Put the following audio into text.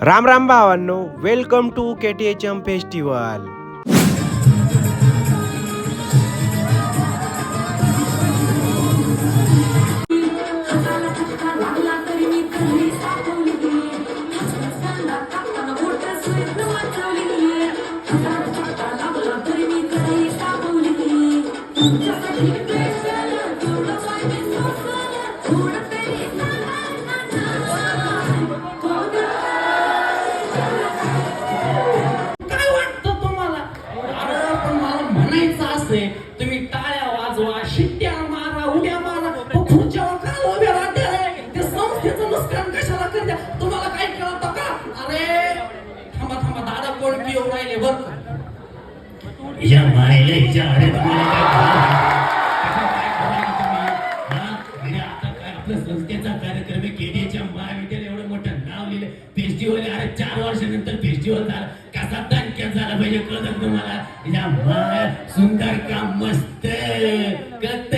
राम राम भावांनो, welcome to KTHM festival. तुम्ही टाळ्या वाजवा, शिट्ट्या मारा, उड्या मारा, खुर्च्यावर का उभे राहते? त्या संस्थेचं नुकसान कशाला करते? तुम्हाला काय कळतं का? अरे थांबा थांबा, दादा कोण पिऊ राहिले बर या मायला हिच्या अरे तुम्हाला काय आता काय आपल्या संस्थेचा कार्यक्रम आहे, केडीच्या महाविद्यालय एवढं मोठं नाव लिहिलं, फेस्टिवल. अरे 4 वर्षानंतर फेस्टिवल झाला, कसा दणक्यात झाला पाहिजे कळत तुम्हाला? या सुंदर काम मस्त कळत